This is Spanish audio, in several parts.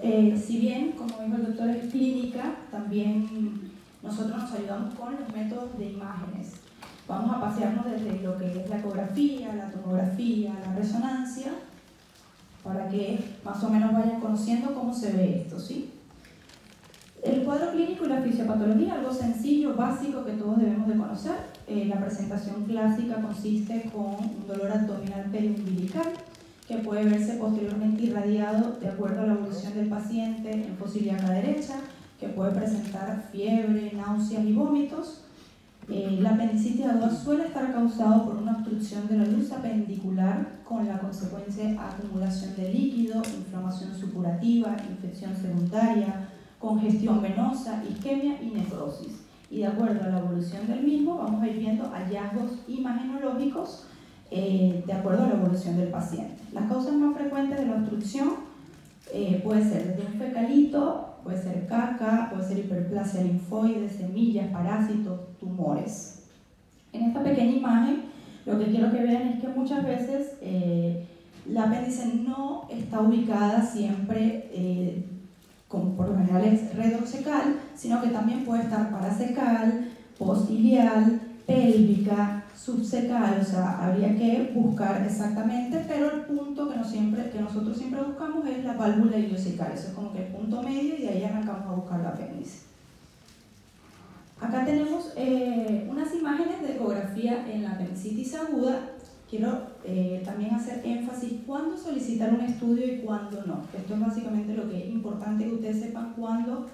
Si bien, como dijo el doctor, es clínica, también nosotros nos ayudamos con los métodos de imágenes. Vamos a pasearnos desde lo que es la ecografía, la tomografía, la resonancia, para que más o menos vayan conociendo cómo se ve esto, ¿sí? El cuadro clínico y la fisiopatología, algo sencillo, básico que todos debemos de conocer. La presentación clásica consiste con un dolor abdominal periumbilical que puede verse posteriormente irradiado de acuerdo a la evolución del paciente en fosa ilíaca derecha, que puede presentar fiebre, náuseas y vómitos. La apendicitis aguda suele estar causado por una obstrucción de la luz apendicular con la consecuencia de acumulación de líquido, inflamación supurativa, infección secundaria, congestión venosa, isquemia y necrosis. Y de acuerdo a la evolución del mismo vamos a ir viendo hallazgos imagenológicos de acuerdo a la evolución del paciente. Las causas más frecuentes de la obstrucción puede ser desde un fecalito, puede ser caca, puede ser hiperplasia linfoide, semillas, parásitos, tumores. En esta pequeña imagen lo que quiero que vean es que muchas veces la apéndice no está ubicada siempre como por lo general es retrocecal, sino que también puede estar paracecal, postilial, pélvica, subcecal, o sea, habría que buscar exactamente, pero el punto que nosotros siempre buscamos es la válvula ileocecal, eso es como que el punto medio y de ahí arrancamos a buscar la apéndice. Acá tenemos unas imágenes de ecografía en la apendicitis aguda. Quiero también hacer énfasis cuándo solicitar un estudio y cuándo no. Esto es básicamente lo que es importante que ustedes sepan cuándo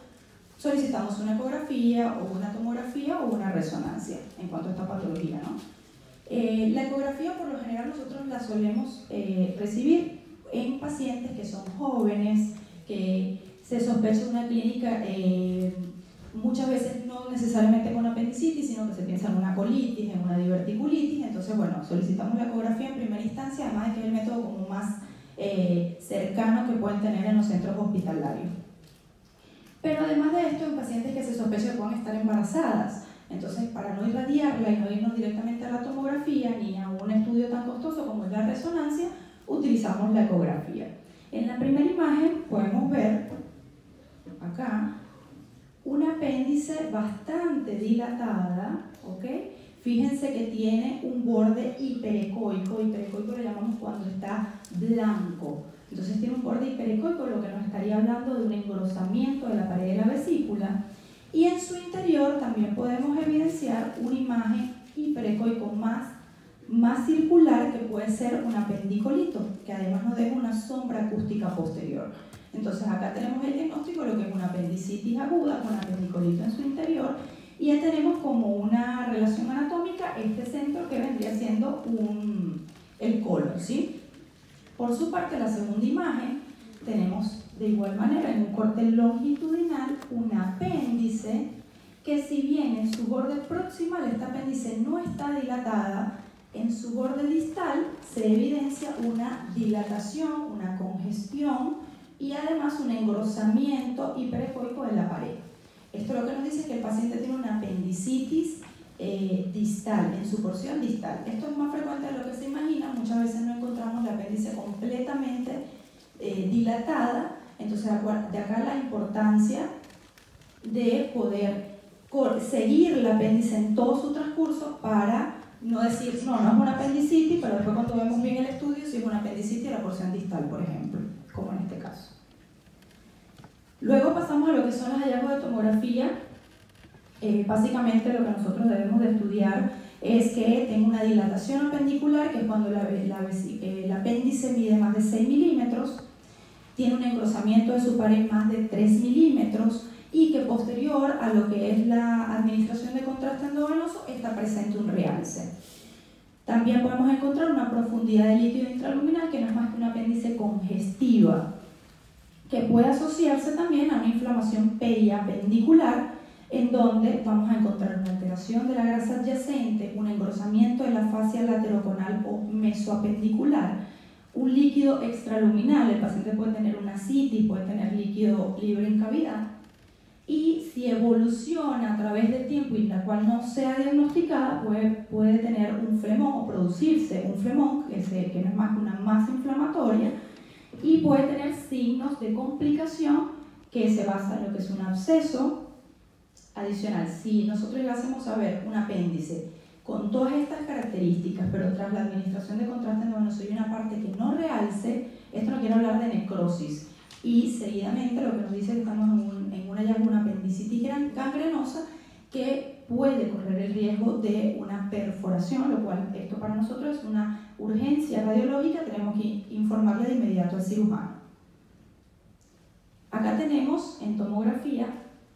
solicitamos una ecografía o una tomografía o una resonancia en cuanto a esta patología, ¿no? La ecografía por lo general nosotros la solemos recibir en pacientes que son jóvenes, que se sospecha una clínica muchas veces no necesariamente con apendicitis, sino que se piensa en una colitis, en una diverticulitis. Entonces, bueno, solicitamos la ecografía en primera instancia, además de que es el método como más cercano que pueden tener en los centros hospitalarios. Pero además de esto, en pacientes que se sospecha que pueden estar embarazadas, entonces para no irradiarla y no irnos directamente a la tomografía ni a un estudio tan costoso como es la resonancia, utilizamos la ecografía. En la primera imagen podemos ver acá un apéndice bastante dilatada, ¿ok? Fíjense que tiene un borde hiperecoico, hiperecoico lo llamamos cuando está blanco. Entonces tiene un borde hiperecoico, lo que nos estaría hablando de un engrosamiento de la pared de la vesícula. Y en su interior también podemos evidenciar una imagen hiperecoico más circular que puede ser un apendicolito, que además nos deja una sombra acústica posterior. Entonces acá tenemos el diagnóstico de lo que es una apendicitis aguda con apendicolito en su interior y ya tenemos como una relación anatómica este centro que vendría siendo el colon, ¿sí? Por su parte, la segunda imagen tenemos de igual manera en un corte longitudinal un apéndice que si bien en su borde proximal esta apéndice no está dilatada, en su borde distal se evidencia una dilatación, una congestión y además un engrosamiento hiperecoico de la pared. Esto lo que nos dice es que el paciente tiene una apendicitis distal, en su porción distal. Esto es más frecuente de lo que se imagina, muchas veces no encontramos la apéndice completamente dilatada, entonces de acá la importancia de poder seguir la apéndice en todo su transcurso para no decir, no es una apendicitis, pero después cuando vemos bien el estudio, si es una apendicitis de la porción distal, por ejemplo, como en este caso. Luego pasamos a lo que son los hallazgos de tomografía. Básicamente lo que nosotros debemos de estudiar es que tenga una dilatación apendicular, que es cuando el apéndice mide más de 6 milímetros, tiene un engrosamiento de su pared más de 3 milímetros y que posterior a lo que es la administración de contraste endovenoso está presente un realce. También podemos encontrar una profundidad de líquido intraluminal que no es más que un apéndice congestiva, que puede asociarse también a una inflamación periapendicular, en donde vamos a encontrar una alteración de la grasa adyacente, un engrosamiento de la fascia lateroconal o mesoapendicular, un líquido extraluminal, el paciente puede tener una ascitis, puede tener líquido libre en cavidad, y si evoluciona a través del tiempo y la cual no sea diagnosticada, puede tener un flemón o producirse un flemón, que no es más que una masa inflamatoria, y puede tener signos de complicación que se basa en lo que es un absceso. Adicional, si nosotros llegásemos a ver un apéndice con todas estas características, pero tras la administración de contraste endovenoso y una parte que no realce, esto no quiere hablar de necrosis. Y seguidamente lo que nos dice que estamos en un hallazgo de una apendicitis gangrenosa que puede correr el riesgo de una perforación, lo cual esto para nosotros es una urgencia radiológica, tenemos que informarle de inmediato al cirujano. Acá tenemos en tomografía,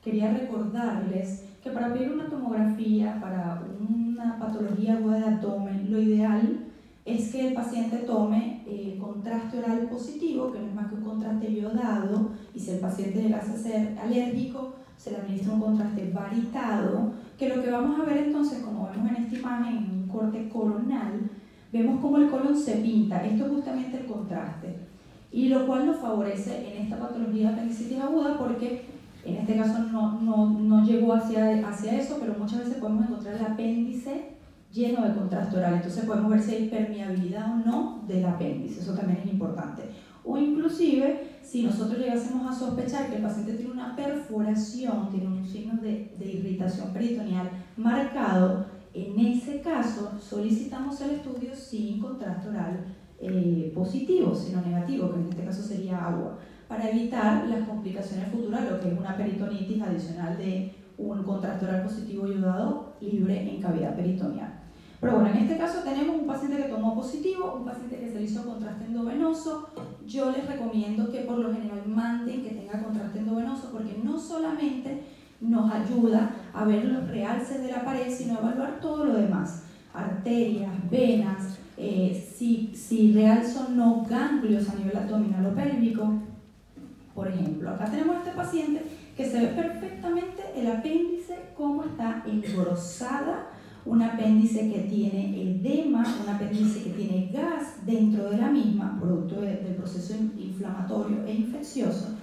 quería recordarles que para pedir una tomografía para una patología aguda de abdomen, lo ideal es que el paciente tome contraste oral positivo, que no es más que un contraste iodado, y si el paciente llega a ser alérgico, se le administra un contraste varitado, que lo que vamos a ver entonces, como vemos en esta imagen, en un corte coronal, vemos cómo el colon se pinta, esto es justamente el contraste, y lo cual nos favorece en esta patología de apendicitis aguda porque en este caso no llegó hacia eso, pero muchas veces podemos encontrar el apéndice lleno de contraste oral, entonces podemos ver si hay permeabilidad o no del apéndice, eso también es importante. O inclusive, si nosotros llegásemos a sospechar que el paciente tiene una perforación, tiene un signo de irritación peritoneal marcado, en ese caso solicitamos el estudio sin contraste oral positivo, sino negativo, que en este caso sería agua, para evitar las complicaciones futuras, lo que es una peritonitis adicional de un contraste oral positivo iodado libre en cavidad peritoneal. Pero bueno, en este caso tenemos un paciente que tomó positivo, un paciente que se le hizo contraste endovenoso. Yo les recomiendo que por lo general manden que tenga contraste endovenoso porque no solamente nos ayuda a ver los realces de la pared, sino a evaluar todo lo demás, arterias, venas, si realzo o no ganglios a nivel abdominal o pélvico. Por ejemplo, acá tenemos a este paciente que se ve perfectamente el apéndice cómo está engrosada, un apéndice que tiene edema, un apéndice que tiene gas dentro de la misma, producto del proceso inflamatorio e infeccioso,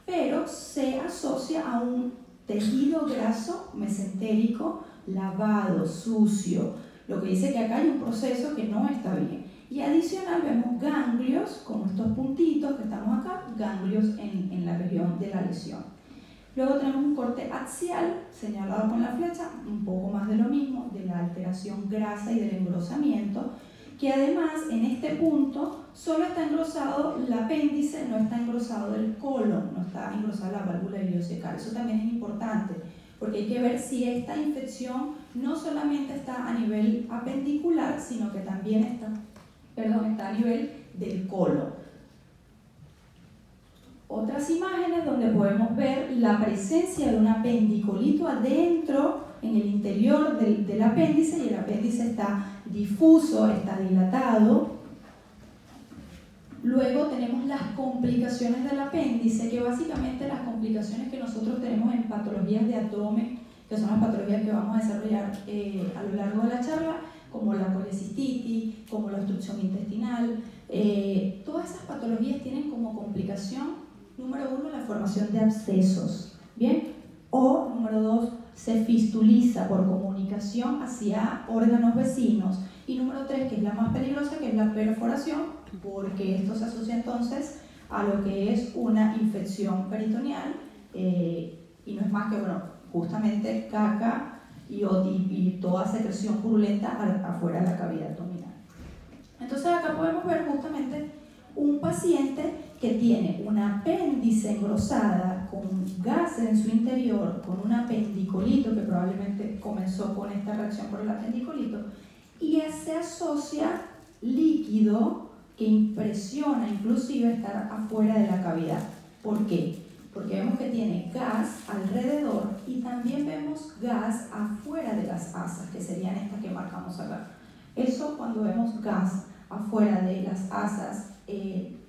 pero se asocia a un tejido graso mesentérico lavado, sucio, lo que dice que acá hay un proceso que no está bien. Y adicional vemos ganglios, como estos puntitos que estamos acá, ganglios en la región de la lesión. Luego tenemos un corte axial, señalado con la flecha, un poco más de lo mismo, de la alteración grasa y del engrosamiento, que además en este punto solo está engrosado el apéndice, no está engrosado el colon, no está engrosada la válvula ileocecal. Eso también es importante, porque hay que ver si esta infección no solamente está a nivel apendicular, sino que también está a nivel del colon. Otras imágenes donde podemos ver la presencia de un apendicolito adentro, en el interior del apéndice, y el apéndice está difuso, está dilatado. Luego tenemos las complicaciones del apéndice, que básicamente las complicaciones que nosotros tenemos en patologías de abdomen, que son las patologías que vamos a desarrollar a lo largo de la charla, como la colecistitis, como la obstrucción intestinal. Todas esas patologías tienen como complicación número 1, la formación de abscesos, ¿bien? O, número 2, se fistuliza por comunicación hacia órganos vecinos. Y número 3, que es la más peligrosa, que es la perforación, porque esto se asocia entonces a lo que es una infección peritoneal, y no es más que, bueno, justamente caca y toda secreción purulenta afuera de la cavidad abdominal. Entonces acá podemos ver justamente un paciente que tiene un apéndice engrosada con gases en su interior, con un apendicolito que probablemente comenzó con esta reacción por el apendicolito, y se asocia líquido que impresiona inclusive estar afuera de la cavidad. ¿Por qué? Porque vemos que tiene gas alrededor y también vemos gas afuera de las asas, que serían estas que marcamos acá. Eso, cuando vemos gas afuera de las asas,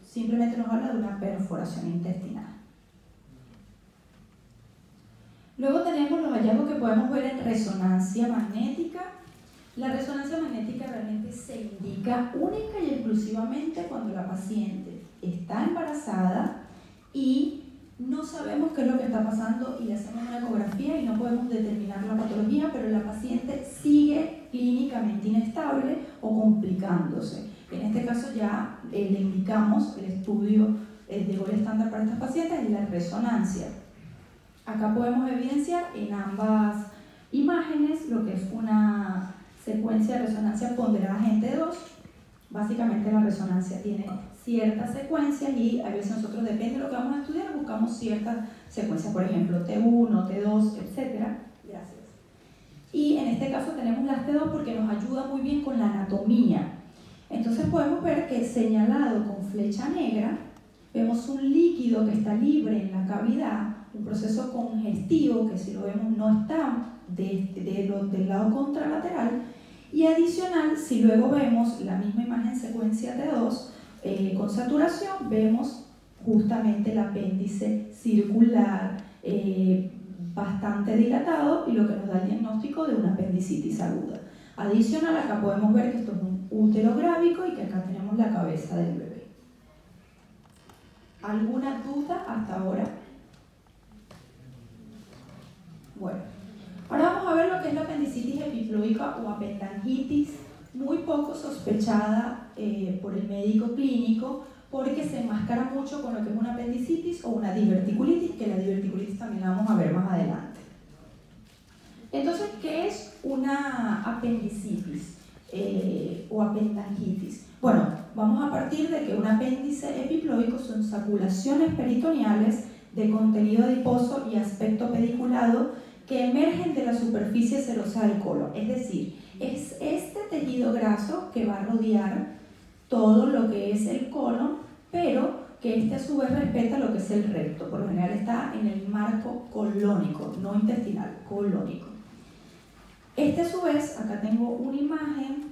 simplemente nos habla de una perforación intestinal. Luego tenemos los hallazgos que podemos ver en resonancia magnética. La resonancia magnética realmente se indica única y exclusivamente cuando la paciente está embarazada y no sabemos qué es lo que está pasando y le hacemos una ecografía y no podemos determinar la patología, pero la paciente sigue clínicamente inestable o complicándose. En este caso ya le indicamos el estudio de gol estándar para estas pacientes y la resonancia. Acá podemos evidenciar en ambas imágenes lo que es una secuencia de resonancia ponderada GT2. Básicamente la resonancia tiene ciertas secuencias y a veces nosotros, depende de lo que vamos a estudiar, buscamos ciertas secuencias, por ejemplo T1, T2, etc. Gracias. Y en este caso tenemos las T2 porque nos ayuda muy bien con la anatomía. Entonces podemos ver que señalado con flecha negra, vemos un líquido que está libre en la cavidad, un proceso congestivo que si lo vemos no está del lado contralateral, y adicional, si luego vemos la misma imagen secuencia T2 con saturación, vemos justamente el apéndice circular bastante dilatado y lo que nos da el diagnóstico de una apendicitis aguda. Adicional, acá podemos ver que esto es un útero grávico y que acá tenemos la cabeza del bebé. ¿Alguna duda hasta ahora? Bueno, ahora vamos a ver lo que es la apendicitis epiploica o apendangitis, muy poco sospechada por el médico clínico porque se enmascara mucho con lo que es una apendicitis o una diverticulitis, que la diverticulitis también la vamos a ver más adelante. Entonces, ¿qué es una apendicitis o apendangitis? Bueno, vamos a partir de que un apéndice epiploico son saculaciones peritoneales de contenido adiposo y aspecto pediculado que emergen de la superficie serosa del colon. Es decir, es este tejido graso que va a rodear todo lo que es el colon, pero que este a su vez respeta lo que es el recto. Por lo general está en el marco colónico, no intestinal, colónico. Este a su vez, acá tengo una imagen,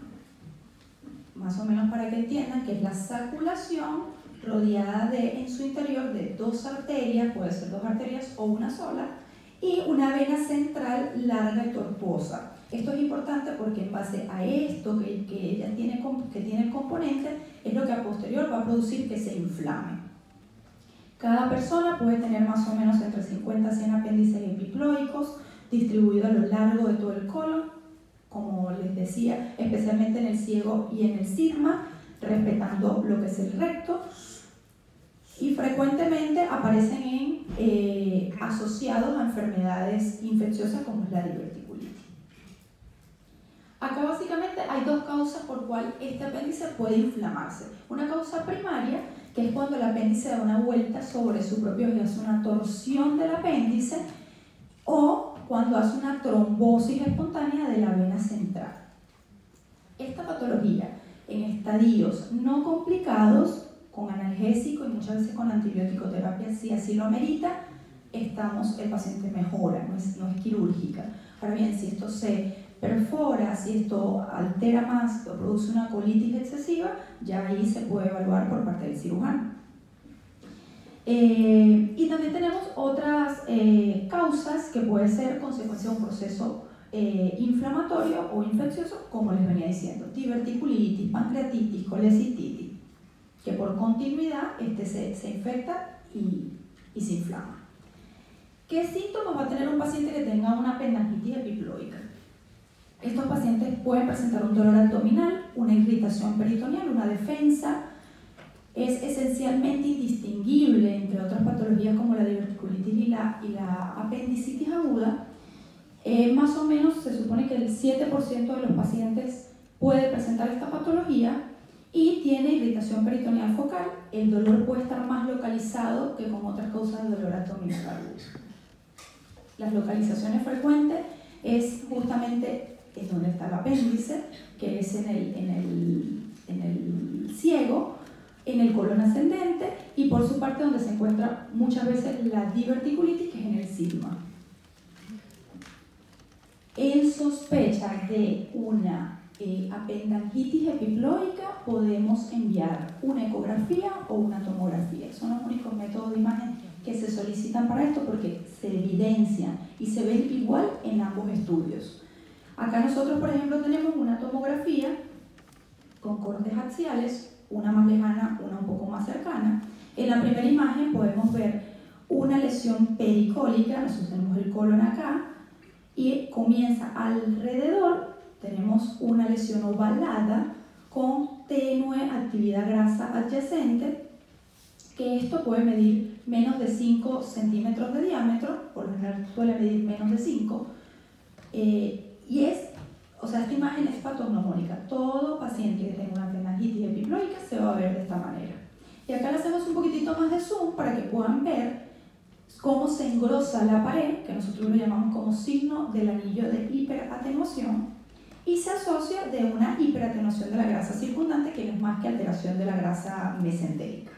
más o menos para que entiendan, que es la saculación rodeada en su interior de dos arterias, puede ser dos arterias o una sola, y una vena central larga y tortuosa. Esto es importante porque en base a esto que tiene el componente, es lo que a posterior va a producir que se inflame. Cada persona puede tener más o menos entre 50 a 100 apéndices epiploicos distribuidos a lo largo de todo el colon, como les decía, especialmente en el ciego y en el sigma, respetando lo que es el recto, y frecuentemente aparecen asociados a enfermedades infecciosas como es la diverticulitis. Acá básicamente hay dos causas por cual este apéndice puede inflamarse. Una causa primaria, que es cuando el apéndice da una vuelta sobre su propio eje, hace una torsión del apéndice, o cuando hace una trombosis espontánea de la vena central. Esta patología, en estadios no complicados, con analgésico y muchas veces con antibiótico terapia, si así lo amerita, el paciente mejora, no es quirúrgica. Ahora bien, si esto se perfora, si esto altera más o produce una colitis excesiva, ya ahí se puede evaluar por parte del cirujano. Y también tenemos otras causas que pueden ser consecuencia de un proceso inflamatorio o infeccioso, como les venía diciendo, diverticulitis, pancreatitis, colecistitis, que por continuidad se infecta y se inflama. ¿Qué síntomas va a tener un paciente que tenga una apendangitis epiploica? Estos pacientes pueden presentar un dolor abdominal, una irritación peritoneal, una defensa. Es esencialmente indistinguible entre otras patologías como la diverticulitis y la apendicitis aguda. Más o menos se supone que el 7% de los pacientes puede presentar esta patología y tiene irritación peritoneal focal. El dolor puede estar más localizado que con otras causas de dolor abdominal agudo. Las localizaciones frecuentes es justamente en donde está el apéndice, que es en el ciego, en el colon ascendente y por su parte donde se encuentra muchas veces la diverticulitis, que es en el sigma. En sospecha de una apendangitis epiploica podemos enviar una ecografía o una tomografía. Son los únicos métodos de imagen que se solicitan para esto porque se evidencian y se ven igual en ambos estudios. Acá nosotros, por ejemplo, tenemos una tomografía con cortes axiales, una más lejana, una un poco más cercana. En la primera imagen podemos ver una lesión pericólica, nosotros tenemos el colon acá, y comienza alrededor, tenemos una lesión ovalada con tenue actividad grasa adyacente, que esto puede medir menos de 5 centímetros de diámetro, por lo general suele medir menos de 5, y esta imagen es patognomónica. Todo paciente que tenga una telangitis epiploica se va a ver de esta manera. Y acá le hacemos un poquitito más de zoom para que puedan ver cómo se engrosa la pared, que nosotros lo llamamos como signo del anillo de hiperatenuación, y se asocia de una hiperatenuación de la grasa circundante, que no es más que alteración de la grasa mesentérica.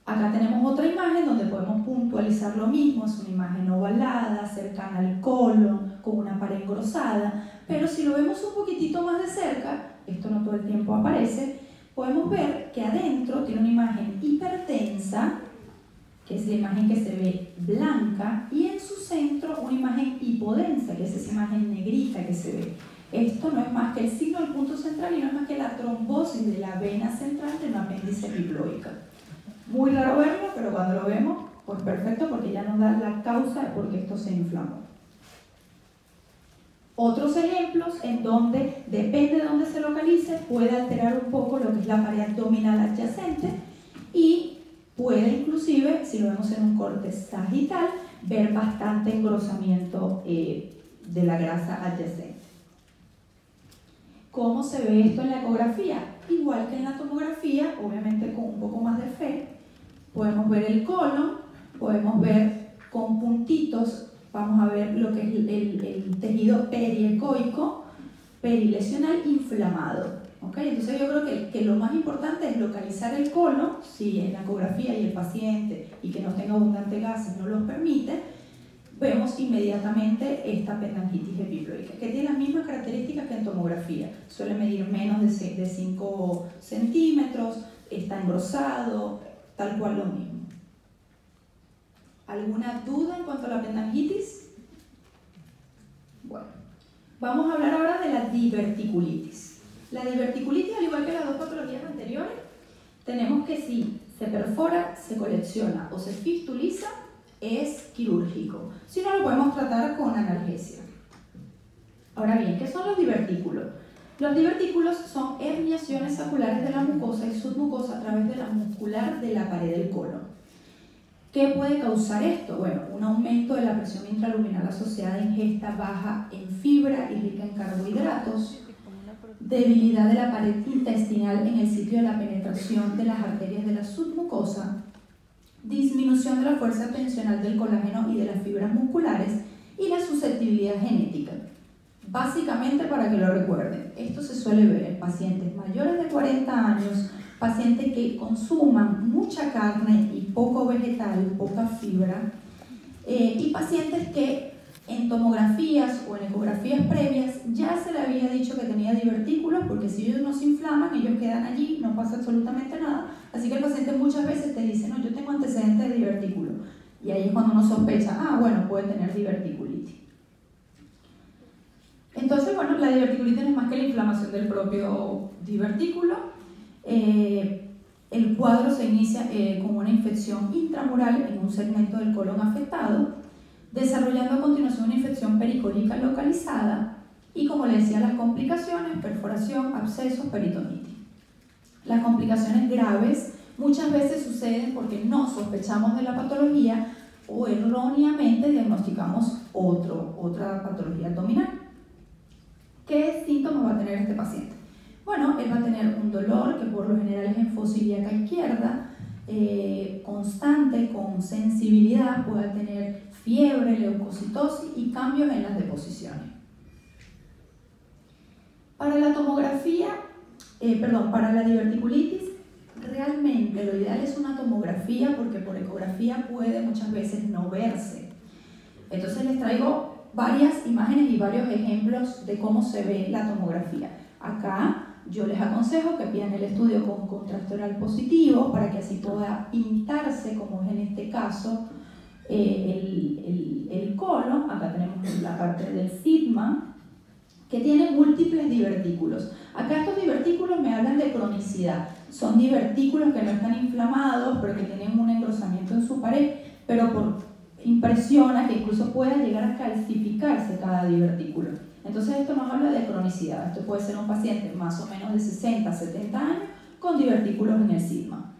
Acá tenemos otra imagen donde podemos puntualizar lo mismo. Es una imagen ovalada, cercana al colon, con una pared engrosada, pero si lo vemos un poquitito más de cerca, esto no todo el tiempo aparece, podemos ver que adentro tiene una imagen hipertensa, que es la imagen que se ve blanca, y en su centro una imagen hipodensa, que es esa imagen negrita que se ve. Esto no es más que el signo del punto central y no es más que la trombosis de la vena central de una apéndice epiploica. Muy raro verlo, pero cuando lo vemos, pues perfecto, porque ya nos da la causa de por qué esto se inflamó. Otros ejemplos en donde, depende de dónde se localice, puede alterar un poco lo que es la pared abdominal adyacente y puede inclusive, si lo vemos en un corte sagital, ver bastante engrosamiento de la grasa adyacente. ¿Cómo se ve esto en la ecografía? Igual que en la tomografía, obviamente con un poco más de fe, podemos ver el colon, podemos ver con puntitos, vamos a ver lo que es el tejido periecoico, perilesional inflamado. ¿Okay? Entonces yo creo que lo más importante es localizar el colon, si en la ecografía y el paciente y que no tenga abundante gases no los permite, vemos inmediatamente esta petelangitis epiploica, que tiene las mismas características que en tomografía. Suele medir menos de 5 centímetros, está engrosado, tal cual lo mismo. ¿Alguna duda en cuanto a la petelangitis? Bueno, vamos a hablar ahora de la diverticulitis. La diverticulitis, al igual que las dos patologías anteriores, tenemos que si se perfora, se colecciona o se fistuliza, es quirúrgico. Si no, lo podemos tratar con analgesia. Ahora bien, ¿qué son los divertículos? Los divertículos son herniaciones saculares de la mucosa y submucosa a través de la muscular de la pared del colon. ¿Qué puede causar esto? Bueno, un aumento de la presión intraluminal asociada a ingesta baja en fibra y rica en carbohidratos, debilidad de la pared intestinal en el sitio de la penetración de las arterias de la submucosa, disminución de la fuerza tensional del colágeno y de las fibras musculares y la susceptibilidad genética. Básicamente, para que lo recuerden, esto se suele ver en pacientes mayores de 40 años, pacientes que consuman mucha carne y poco vegetal, poca fibra, y pacientes que en tomografías o en ecografías previas ya se le había dicho que tenía divertículos, porque si ellos no se inflaman, ellos quedan allí, no pasa absolutamente nada. Así que el paciente muchas veces te dice, no, yo tengo antecedentes de divertículo. Y ahí es cuando uno sospecha, bueno, puede tener diverticulitis. Entonces, bueno, la diverticulitis no es más que la inflamación del propio divertículo. El cuadro se inicia con una infección intramural en un segmento del colon afectado, desarrollando a continuación una infección pericólica localizada y, como les decía, las complicaciones, perforación, abscesos, peritonitis. Las complicaciones graves muchas veces suceden porque no sospechamos de la patología o erróneamente diagnosticamos otra patología abdominal. ¿Qué síntomas va a tener este paciente? Bueno, él va a tener un dolor que por lo general es en fosa ilíaca izquierda, constante, con sensibilidad, puede tener fiebre, leucocitosis y cambios en las deposiciones. Para la tomografía, para la diverticulitis, realmente lo ideal es una tomografía porque por ecografía puede muchas veces no verse. Entonces les traigo varias imágenes y varios ejemplos de cómo se ve la tomografía. Acá yo les aconsejo que pidan el estudio con contraste oral positivo para que así pueda pintarse, como es en este caso, el colon. Acá tenemos la parte del sigma, que tiene múltiples divertículos. Acá estos divertículos me hablan de cronicidad. Son divertículos que no están inflamados, pero que tienen un engrosamiento en su pared, pero impresiona que incluso pueda llegar a calcificarse cada divertículo. Entonces esto nos habla de cronicidad. Esto puede ser un paciente más o menos de 60 a 70 años con divertículos en el sigma.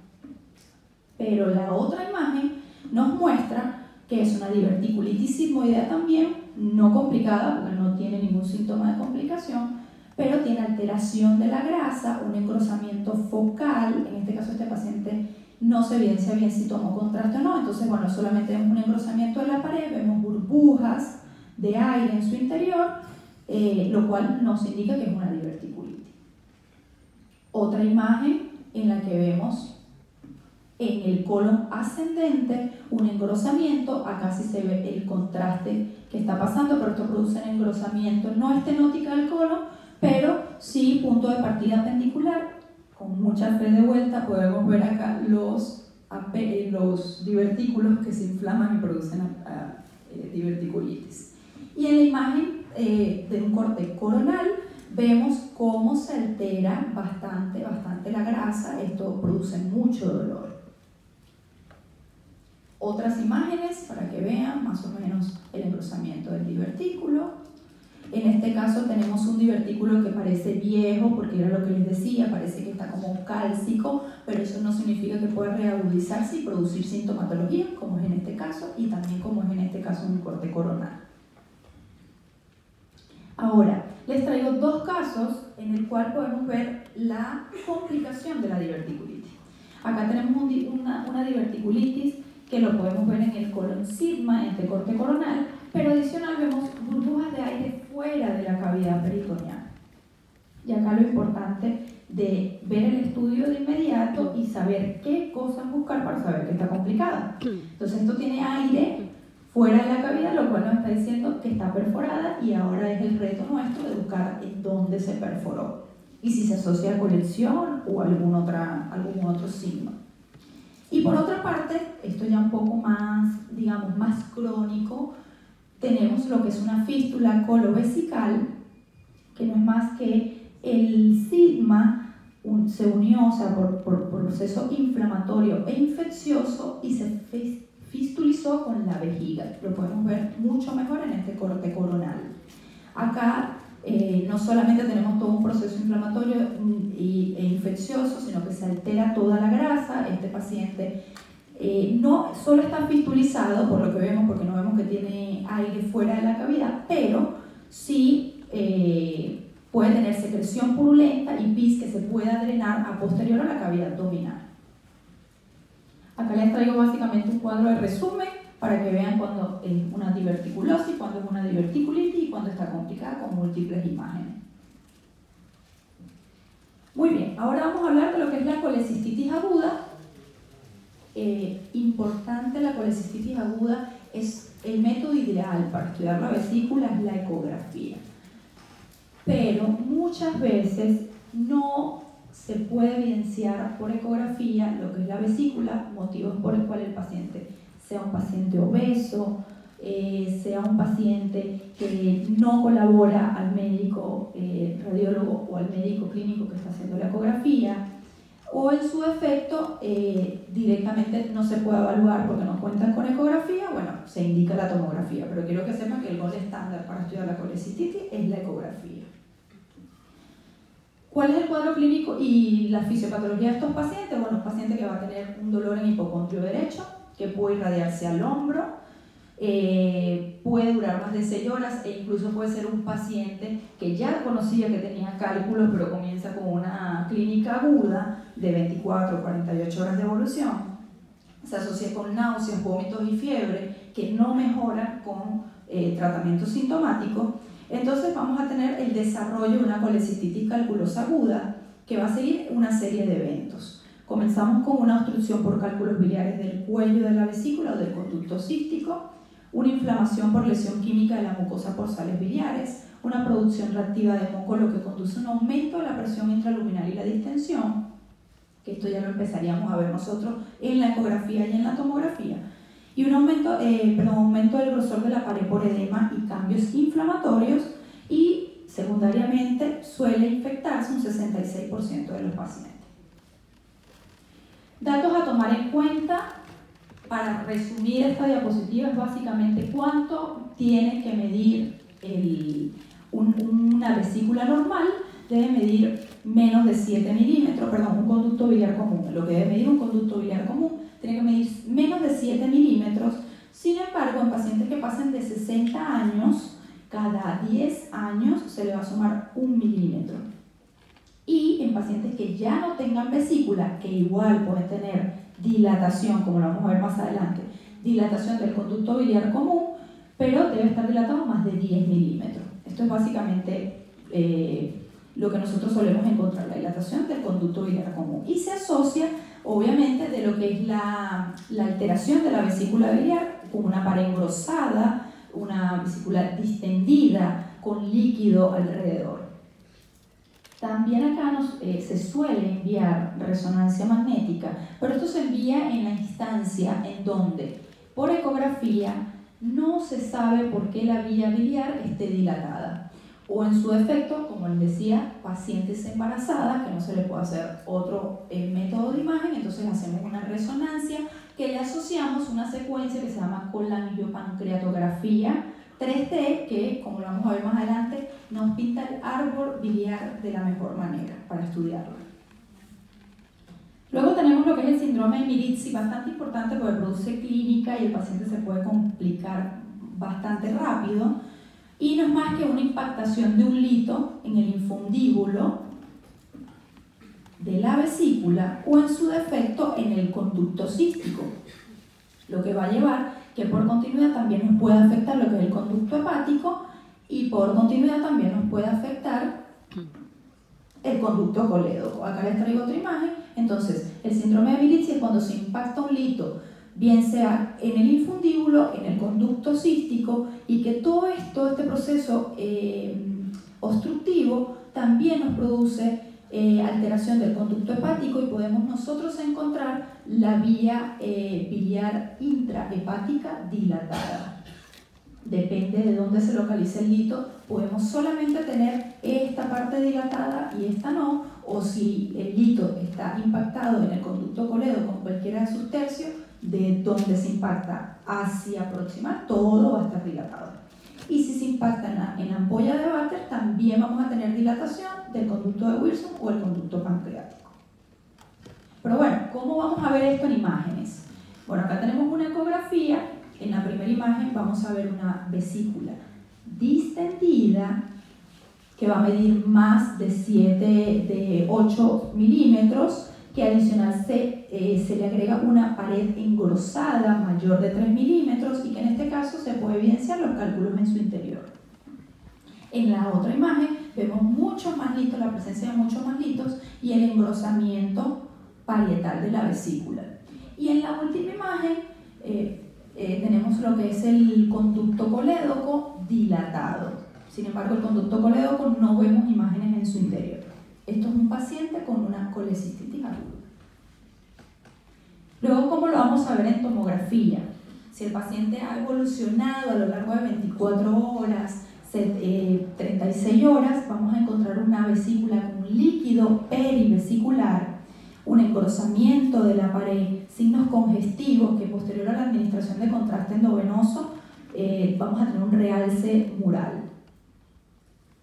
Pero la otra imagen nos muestra que es una diverticulitis sigmoidea también, no complicada porque no tiene ningún síntoma de complicación, pero tiene alteración de la grasa, un engrosamiento focal. En este caso este paciente no se evidencia bien si tomó contraste o no, entonces bueno, solamente vemos un engrosamiento de la pared, vemos burbujas de aire en su interior, lo cual nos indica que es una diverticulitis. Otra imagen en la que vemos en el colon ascendente un engrosamiento, acá sí se ve el contraste que está pasando, pero esto produce un engrosamiento no estenótica del colon, pero sí punto de partida apendicular. Con mucha fe de vuelta podemos ver acá los divertículos que se inflaman y producen diverticulitis. Y en la imagen de un corte coronal vemos cómo se altera bastante la grasa. Esto produce mucho dolor. Otras imágenes para que vean más o menos el engrosamiento del divertículo. En este caso tenemos un divertículo que parece viejo, porque era lo que les decía, parece que está como cálcico, pero eso no significa que pueda reagudizarse y producir sintomatología, como es en este caso, y también como es en este caso un corte coronal. Ahora, les traigo dos casos en el cual podemos ver la complicación de la diverticulitis. Acá tenemos una diverticulitis que lo podemos ver en el colon sigma, en este corte coronal, pero adicional vemos burbujas de aire fuera de la cavidad peritoneal. Y acá lo importante de ver el estudio de inmediato y saber qué cosas buscar para saber que está complicada. Entonces esto tiene aire fuera de la cavidad, lo cual nos está diciendo que está perforada, y ahora es el reto nuestro de buscar en dónde se perforó y si se asocia a colección o algún otro signo. Y por otra parte, esto ya un poco más, digamos, más crónico, tenemos lo que es una fístula colovesical, que no es más que el sigma se unió, o sea, por proceso inflamatorio e infeccioso, y se fistulizó con la vejiga. Lo podemos ver mucho mejor en este corte coronal. Acá no solamente tenemos todo un proceso inflamatorio e infeccioso, sino que se altera toda la grasa. Este paciente no solo está fistulizado, por lo que vemos, porque no vemos que tiene aire fuera de la cavidad, pero sí puede tener secreción purulenta y pis que se pueda drenar a posterior a la cavidad abdominal. Acá les traigo básicamente un cuadro de resumen para que vean cuando es una diverticulosis, cuando es una diverticulitis y cuando está complicada, con múltiples imágenes. Muy bien, ahora vamos a hablar de lo que es la colecistitis aguda. Importante, la colecistitis aguda es el método ideal para estudiar la vesícula, es la ecografía. Pero muchas veces no se puede evidenciar por ecografía lo que es la vesícula, motivos por el cual el paciente sea un paciente obeso, sea un paciente que no colabora al médico radiólogo o al médico clínico que está haciendo la ecografía, o en su defecto directamente no se puede evaluar porque no cuentan con ecografía. Bueno, se indica la tomografía, pero quiero que sepan que el gol estándar para estudiar la colecistitis es la ecografía. ¿Cuál es el cuadro clínico y la fisiopatología de estos pacientes? Bueno, un paciente que va a tener un dolor en hipocondrio derecho, que puede irradiarse al hombro, puede durar más de 6 horas, e incluso puede ser un paciente que ya conocía que tenía cálculos, pero comienza con una clínica aguda de 24 o 48 horas de evolución. Se asocia con náuseas, vómitos y fiebre que no mejoran con tratamiento sintomático. Entonces vamos a tener el desarrollo de una colecistitis calculosa aguda que va a seguir una serie de eventos. Comenzamos con una obstrucción por cálculos biliares del cuello de la vesícula o del conducto cístico, una inflamación por lesión química de la mucosa por sales biliares, una producción reactiva de moco, lo que conduce a un aumento de la presión intraluminal y la distensión, que esto ya lo empezaríamos a ver nosotros en la ecografía y en la tomografía, y un aumento del grosor de la pared por edema y cambios inflamatorios, y secundariamente suele infectarse un 66% de los pacientes. Datos a tomar en cuenta para resumir esta diapositiva es básicamente cuánto tiene que medir Una vesícula normal debe medir menos de 7 milímetros, perdón, un conducto biliar común. Lo que debe medir un conducto biliar común tiene que medir menos de 7 milímetros. Sin embargo, en pacientes que pasen de 60 años, cada 10 años se le va a sumar 1 milímetro. Y en pacientes que ya no tengan vesícula, que igual pueden tener dilatación, como lo vamos a ver más adelante, dilatación del conducto biliar común, pero debe estar dilatado más de 10 milímetros. Esto es básicamente lo que nosotros solemos encontrar, la dilatación del conducto biliar común. Y se asocia, obviamente, de lo que es la alteración de la vesícula biliar con una pared engrosada, una vesícula distendida, con líquido alrededor. También acá se suele enviar resonancia magnética, pero esto se envía en la instancia en donde, por ecografía, no se sabe por qué la vía biliar esté dilatada. O en su defecto, como les decía, pacientes embarazadas, que no se le puede hacer otro método de imagen, entonces hacemos una resonancia que le asociamos una secuencia que se llama colanillopancreatografía 3D, que, como lo vamos a ver más adelante, nos pinta el árbol biliar de la mejor manera para estudiarlo. Luego tenemos lo que es el síndrome de Mirizzi, bastante importante porque produce clínica y el paciente se puede complicar bastante rápido. Y no es más que una impactación de un lito en el infundíbulo de la vesícula o en su defecto en el conducto cístico, lo que va a llevar que por continuidad también nos puede afectar lo que es el conducto hepático y por continuidad también nos puede afectar el conducto colédoco. Acá les traigo otra imagen. Entonces, el síndrome de Mirizzi es cuando se impacta un lito, bien sea en el infundíbulo, en el conducto cístico, y que todo este proceso obstructivo también nos produce alteración del conducto hepático y podemos nosotros encontrar la vía biliar intrahepática dilatada. Depende de dónde se localice el lito, podemos solamente tener esta parte dilatada y esta no, o si el lito está impactado en el conducto colédoco con cualquiera de sus tercios, de donde se impacta hacia proximal, todo va a estar dilatado. Y si se impacta en la ampolla de Vater, también vamos a tener dilatación del conducto de Wilson o el conducto pancreático. Pero bueno, ¿cómo vamos a ver esto en imágenes? Bueno, acá tenemos una ecografía. En la primera imagen vamos a ver una vesícula distendida que va a medir más de 8 milímetros, que adicional se le agrega una pared engrosada mayor de 3 milímetros y que en este caso se puede evidenciar los cálculos en su interior. En la otra imagen vemos muchos más litos, la presencia de muchos más litos y el engrosamiento parietal de la vesícula. Y en la última imagen tenemos lo que es el conducto colédoco dilatado. Sin embargo, el conducto colédoco no vemos imágenes en su interior. Esto es un paciente con una colecistitis aguda. Luego, ¿cómo lo vamos a ver en tomografía? Si el paciente ha evolucionado a lo largo de 24 horas, 36 horas, vamos a encontrar una vesícula con un líquido perivesicular, un engrosamiento de la pared, signos congestivos que posterior a la administración de contraste endovenoso vamos a tener un realce mural.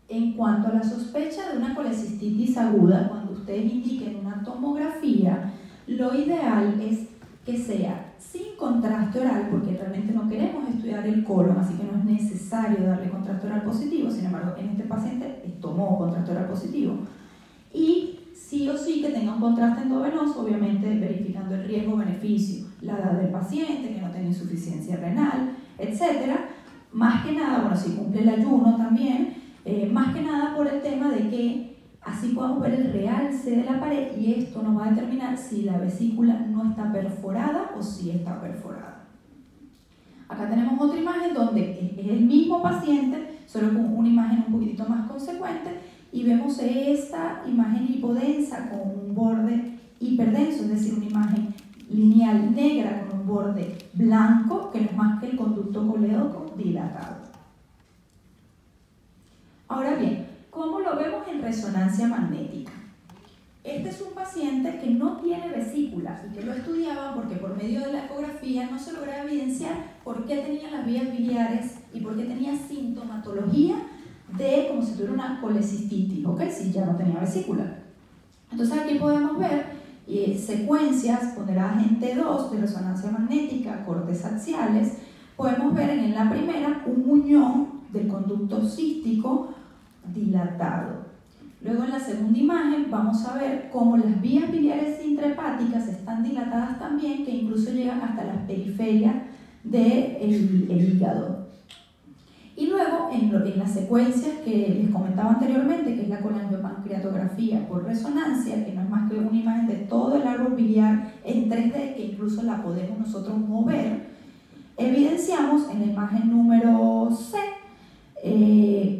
En cuanto a la sospecha de una colecistitis aguda, cuando ustedes indiquen una tomografía, lo ideal es que sea sin contraste oral, porque realmente no queremos estudiar el colon, así que no es necesario darle contraste oral positivo. Sin embargo, en este paciente tomó contraste oral positivo. Y sí o sí que tenga un contraste endovenoso, obviamente verificando el riesgo-beneficio, la edad del paciente, que no tenga insuficiencia renal, etc. Más que nada, bueno, si cumple el ayuno también, más que nada por el tema de que así podemos ver el realce de la pared y esto nos va a determinar si la vesícula no está perforada o si está perforada. Acá tenemos otra imagen donde es el mismo paciente, solo con una imagen un poquitito más consecuente, y vemos esta imagen hipodensa con un borde hiperdenso, es decir, una imagen lineal negra con un borde blanco, que no es más que el conducto colédoco dilatado. Ahora bien, ¿cómo lo vemos en resonancia magnética? Este es un paciente que no tiene vesícula y que lo estudiaban porque por medio de la ecografía no se lograba evidenciar por qué tenía las vías biliares y por qué tenía sintomatología de como si tuviera una colecistitis, ¿ok? Si ya no tenía vesícula. Entonces aquí podemos ver secuencias ponderadas en T2 de resonancia magnética, cortes axiales. Podemos ver en la primera un muñón del conducto cístico dilatado. Luego en la segunda imagen vamos a ver cómo las vías biliares intrahepáticas están dilatadas también, que incluso llegan hasta las periferias del hígado. Y luego en las secuencias que les comentaba anteriormente, que es la colangiopancreatografía por resonancia, que no es más que una imagen de todo el árbol biliar en 3D, que incluso la podemos nosotros mover, evidenciamos en la imagen número C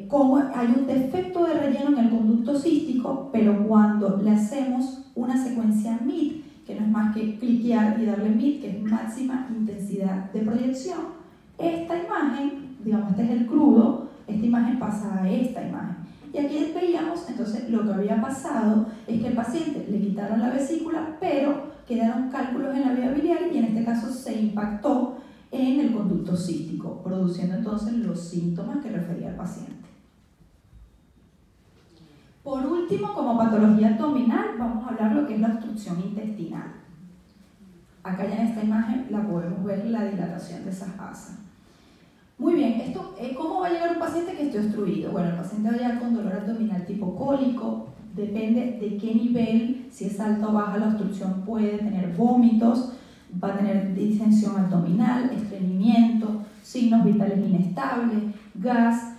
cómo hay un defecto de relleno en el conducto cístico, pero cuando le hacemos una secuencia MIT, que no es más que cliquear y darle MIT, que es máxima intensidad de proyección, esta imagen, digamos, este es el crudo, esta imagen pasa a esta imagen. Y aquí veíamos, entonces, lo que había pasado es que al paciente le quitaron la vesícula, pero quedaron cálculos en la vía biliar y en este caso se impactó en el conducto cístico, produciendo entonces los síntomas que refería al paciente. Por último, como patología abdominal, vamos a hablar lo que es la obstrucción intestinal. Acá ya en esta imagen la podemos ver la dilatación de esas asas. Muy bien, ¿cómo va a llegar un paciente que esté obstruido? Bueno, el paciente va a llegar con dolor abdominal tipo cólico, depende de qué nivel, si es alta o baja la obstrucción, puede tener vómitos, va a tener distensión abdominal, estreñimiento, signos vitales inestables, gas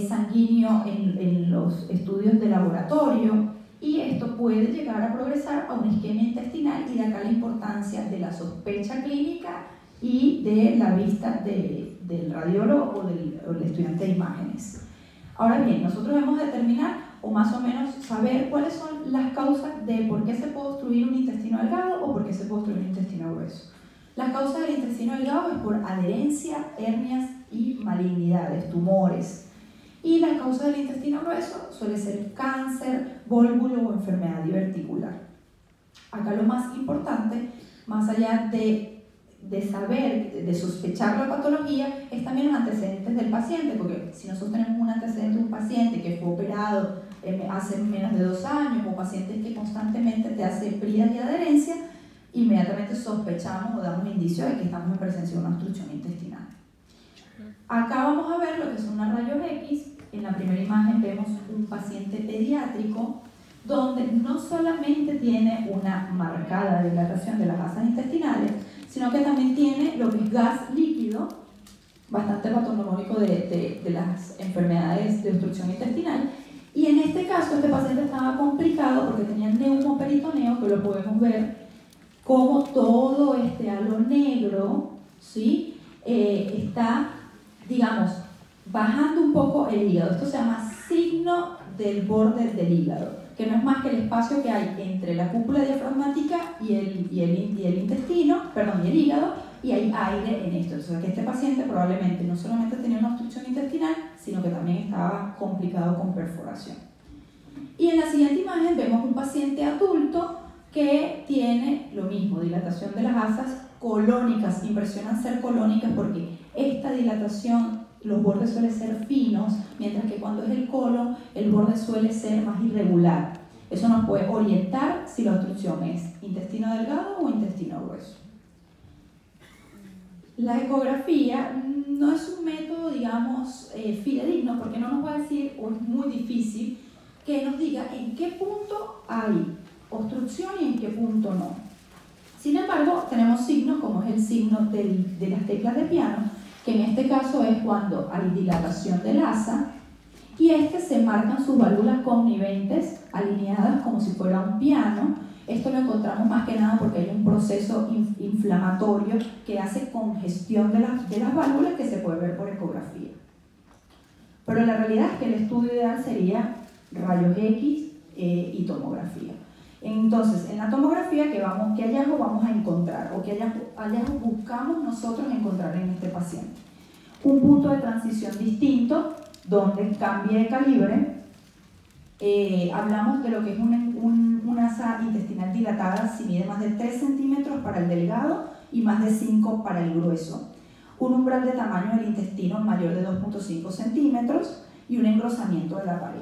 sanguíneo en los estudios de laboratorio, y esto puede llegar a progresar a una isquemia intestinal, y de acá la importancia de la sospecha clínica y de la vista del radiólogo o del estudiante de imágenes. Ahora bien, nosotros debemos determinar o más o menos saber cuáles son las causas de por qué se puede obstruir un intestino delgado o por qué se puede obstruir un intestino grueso. Las causas del intestino delgado es por adherencia, hernias y malignidades, tumores. Y la causa del intestino grueso suele ser cáncer, vólvulo o enfermedad diverticular. Acá lo más importante, más allá de saber, de sospechar la patología, es también los antecedentes del paciente, porque si nosotros tenemos un antecedente de un paciente que fue operado hace menos de 2 años, o pacientes que constantemente te hacen bridas y adherencia, inmediatamente sospechamos o damos indicios de que estamos en presencia de una obstrucción intestinal. Acá vamos a ver lo que son unos rayos X. En la primera imagen vemos un paciente pediátrico donde no solamente tiene una marcada dilatación de las asas intestinales, sino que también tiene lo que es gas líquido, bastante patognomónico de las enfermedades de obstrucción intestinal. Y en este caso este paciente estaba complicado porque tenía neumoperitoneo, que lo podemos ver como todo este halo negro, ¿sí? Está, digamos, bajando un poco el hígado. Esto se llama signo del borde del hígado, que no es más que el espacio que hay entre la cúpula diafragmática y el intestino, perdón, y el hígado, y hay aire en esto. O sea que este paciente probablemente no solamente tenía una obstrucción intestinal, sino que también estaba complicado con perforación. Y en la siguiente imagen vemos un paciente adulto que tiene lo mismo, dilatación de las asas colónicas. Impresionan ser colónicas porque esta dilatación, los bordes suelen ser finos, mientras que cuando es el colon, el borde suele ser más irregular. Eso nos puede orientar si la obstrucción es intestino delgado o intestino grueso. La ecografía no es un método, digamos, fidedigno, porque no nos va a decir, o es muy difícil, que nos diga en qué punto hay obstrucción y en qué punto no. Sin embargo, tenemos signos como es el signo de las teclas de piano, que en este caso es cuando hay dilatación del asa, y se marcan sus válvulas conniventes alineadas como si fuera un piano. Esto lo encontramos más que nada porque hay un proceso inflamatorio que hace congestión de las válvulas, que se puede ver por ecografía. Pero la realidad es que el estudio ideal sería rayos X y tomografía. Entonces, en la tomografía, ¿qué hallazgo vamos a encontrar? ¿O qué hallazgo buscamos nosotros encontrar en este paciente? Un punto de transición distinto, donde cambie de calibre. Hablamos de lo que es una asa intestinal dilatada, si mide más de 3 centímetros para el delgado y más de 5 para el grueso. Un umbral de tamaño del intestino mayor de 2.5 centímetros, y un engrosamiento de la pared.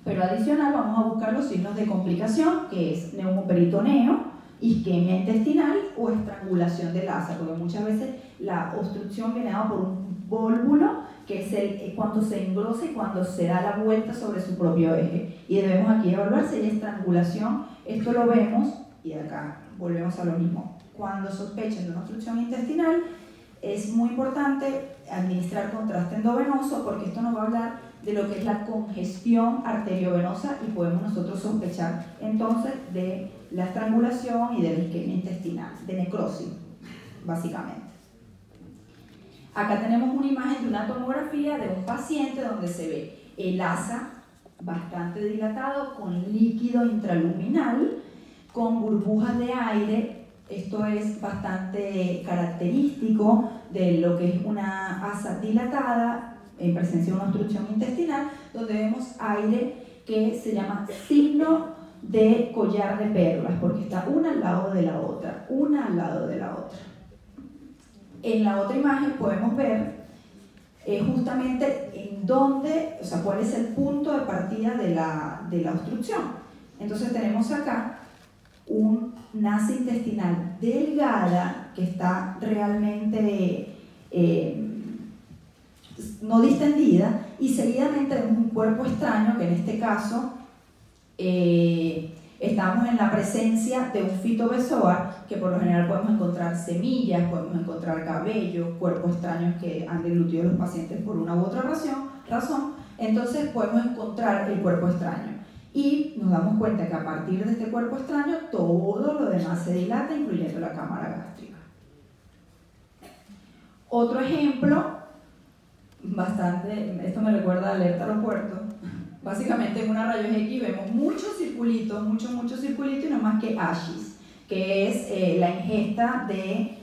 Pero adicional vamos a buscar los signos de complicación, que es neumoperitoneo, isquemia intestinal o estrangulación del asa, porque muchas veces la obstrucción viene dada por un vólvulo, que es cuando se engrosa y cuando se da la vuelta sobre su propio eje. Y debemos aquí evaluar si hay estrangulación. Esto lo vemos, y acá volvemos a lo mismo. Cuando sospechen de una obstrucción intestinal, es muy importante administrar contraste endovenoso, porque esto nos va a hablar de lo que es la congestión arteriovenosa y podemos nosotros sospechar entonces de la estrangulación y de la isquemia intestinal, de necrosis, básicamente. Acá tenemos una imagen de una tomografía de un paciente donde se ve el asa bastante dilatado con líquido intraluminal, con burbujas de aire. Esto es bastante característico de lo que es una asa dilatada en presencia de una obstrucción intestinal, donde vemos aire que se llama signo de collar de pérgolas, porque está una al lado de la otra, una al lado de la otra. En la otra imagen podemos ver justamente en dónde, o sea, cuál es el punto de partida de la obstrucción. Entonces tenemos acá una asa intestinal delgada que está realmente no distendida, y seguidamente vemos un cuerpo extraño que en este caso estamos en la presencia de un fitobezoar, que por lo general podemos encontrar semillas, podemos encontrar cabello, cuerpos extraños que han deglutido los pacientes por una u otra razón. Entonces podemos encontrar el cuerpo extraño y nos damos cuenta que a partir de este cuerpo extraño todo lo demás se dilata, incluyendo la cámara gástrica. Otro ejemplo, esto me recuerda a alerta aeropuerto. Básicamente en una rayos X vemos muchos circulitos, muchos circulitos, y no más que ASHIS, que es la ingesta de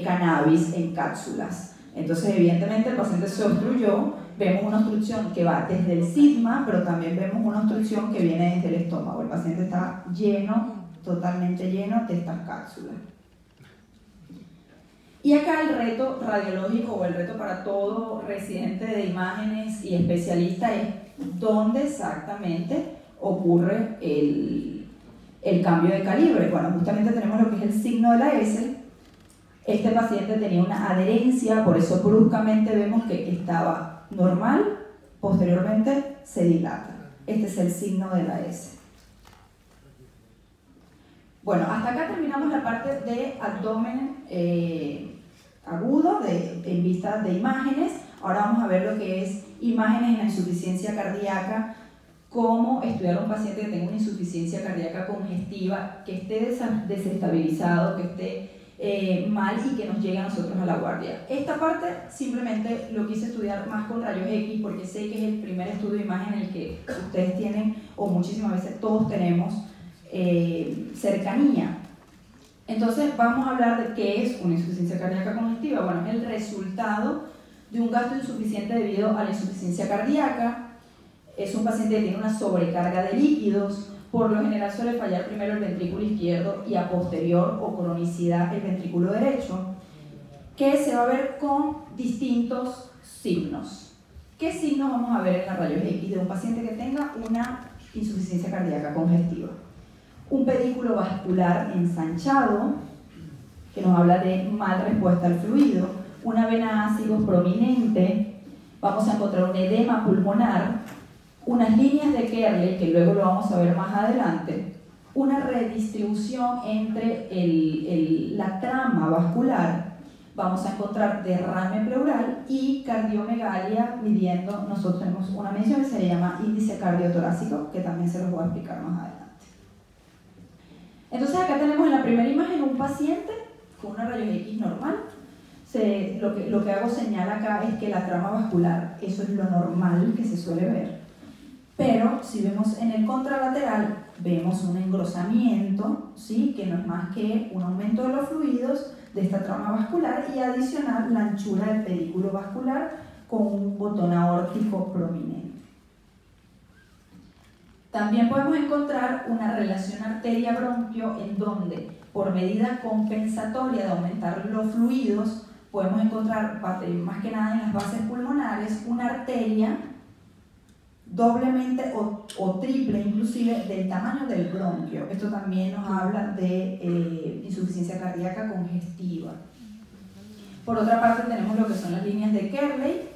cannabis en cápsulas. Entonces evidentemente el paciente se obstruyó, vemos una obstrucción que va desde el sigma, pero también vemos una obstrucción que viene desde el estómago. El paciente está lleno, totalmente lleno de estas cápsulas. Y acá el reto radiológico, o el reto para todo residente de imágenes y especialista, es dónde exactamente ocurre el cambio de calibre. Bueno, justamente tenemos lo que es el signo de la S. Este paciente tenía una adherencia, por eso bruscamente vemos que estaba normal, posteriormente se dilata. Este es el signo de la S. Bueno, hasta acá terminamos la parte de abdomen agudo en vista de imágenes. Ahora vamos a ver lo que es imágenes en la insuficiencia cardíaca, cómo estudiar a un paciente que tenga una insuficiencia cardíaca congestiva, que esté desestabilizado, que esté mal y que nos llegue a nosotros a la guardia. Esta parte simplemente lo quise estudiar más con rayos X, porque sé que es el primer estudio de imagen en el que ustedes tienen, o muchísimas veces todos tenemos, cercanía. Entonces vamos a hablar de qué es una insuficiencia cardíaca congestiva. Bueno, es el resultado de un gasto insuficiente debido a la insuficiencia cardíaca. Es un paciente que tiene una sobrecarga de líquidos. Por lo general suele fallar primero el ventrículo izquierdo y a posterior o cronicidad el ventrículo derecho, que se va a ver con distintos signos. ¿Qué signos vamos a ver en la rayos X de un paciente que tenga una insuficiencia cardíaca congestiva? Un pedículo vascular ensanchado, que nos habla de mal respuesta al fluido, una vena ácido prominente, vamos a encontrar un edema pulmonar, unas líneas de Kerley, que luego lo vamos a ver más adelante, una redistribución entre la trama vascular, vamos a encontrar derrame pleural y cardiomegalia, midiendo, nosotros tenemos una medición que se llama índice cardiotorácico, que también se los voy a explicar más adelante. Entonces acá tenemos en la primera imagen un paciente con una rayos X normal. Lo que hago señal acá es que la trama vascular, eso es lo normal que se suele ver. Pero si vemos en el contralateral, vemos un engrosamiento, ¿sí? Que no es más que un aumento de los fluidos de esta trama vascular, y adicional la anchura del pedículo vascular con un botón aórtico prominente. También podemos encontrar una relación arteria-bronquio en donde, por medida compensatoria de aumentar los fluidos, podemos encontrar, más que nada en las bases pulmonares, una arteria doblemente o triple inclusive del tamaño del bronquio. Esto también nos habla de insuficiencia cardíaca congestiva. Por otra parte tenemos lo que son las líneas de Kerley,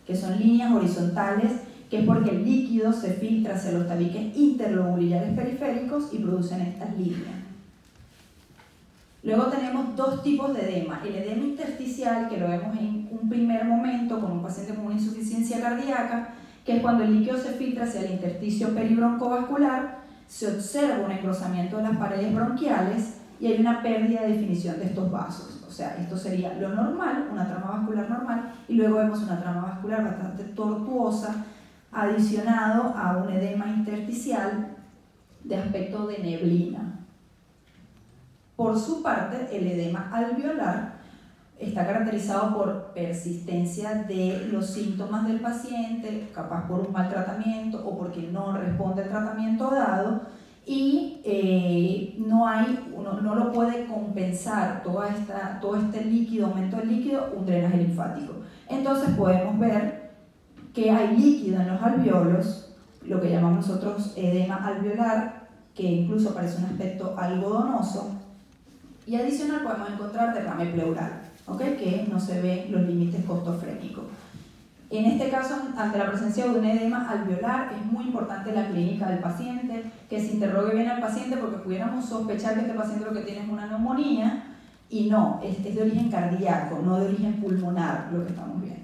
que son líneas horizontales, que es porque el líquido se filtra hacia los tabiques interlobulares periféricos y producen estas líneas. Luego tenemos dos tipos de edema, el edema intersticial, que lo vemos en un primer momento con un paciente con una insuficiencia cardíaca, que es cuando el líquido se filtra hacia el intersticio peribroncovascular, se observa un engrosamiento de las paredes bronquiales y hay una pérdida de definición de estos vasos. O sea, esto sería lo normal, una trama vascular normal, y luego vemos una trama vascular bastante tortuosa, adicionado a un edema intersticial de aspecto de neblina. Por su parte, el edema alveolar está caracterizado por persistencia de los síntomas del paciente, capaz por un mal tratamiento o porque no responde al tratamiento dado, y no lo puede compensar todo este líquido, aumento del líquido, un drenaje linfático. Entonces podemos ver que hay líquido en los alveolos, lo que llamamos nosotros edema alveolar, que incluso parece un aspecto algodonoso, y adicional podemos encontrar derrame pleural, ¿okay? Que no se ven los límites costofrénicos. En este caso, ante la presencia de un edema alveolar, es muy importante la clínica del paciente, que se interrogue bien al paciente, porque pudiéramos sospechar que este paciente lo que tiene es una neumonía, y no, es de origen cardíaco, no de origen pulmonar lo que estamos viendo.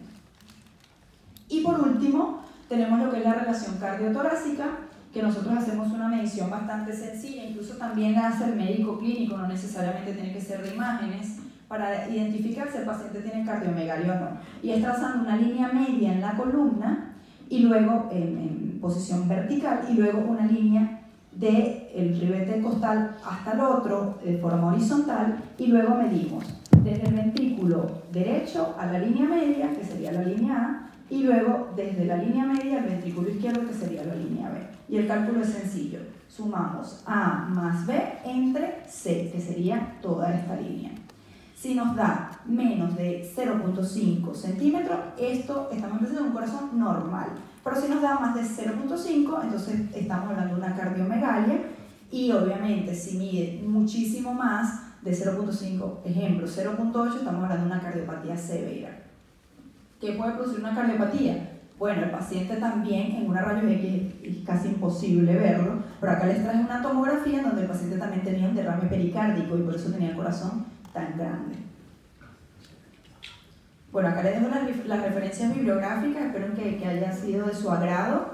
Y por último, tenemos lo que es la relación cardiotorácica, que nosotros hacemos una medición bastante sencilla, incluso también la hace el médico clínico, no necesariamente tiene que ser de imágenes, para identificar si el paciente tiene cardiomegalia o no. Y es trazando una línea media en la columna, y luego en posición vertical, y luego una línea del ribete costal hasta el otro de forma horizontal, y luego medimos desde el ventrículo derecho a la línea media, que sería la línea A, y luego desde la línea media al ventrículo izquierdo, que sería la línea B. Y el cálculo es sencillo, sumamos A más B entre C, que sería toda esta línea. Si nos da menos de 0.5 centímetros, esto estamos empezando en un corazón normal. Pero si nos da más de 0.5, entonces estamos hablando de una cardiomegalia, y obviamente si mide muchísimo más de 0.5, ejemplo 0.8, estamos hablando de una cardiopatía severa. ¿Qué puede producir una cardiopatía? Bueno, el paciente también en una rayos X es casi imposible verlo, pero acá les traje una tomografía en donde el paciente también tenía un derrame pericárdico y por eso tenía el corazón tan grande. Bueno, acá les dejo las referencias bibliográficas, espero que haya sido de su agrado,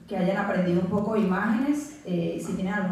que hayan aprendido un poco imágenes, si tienen alguna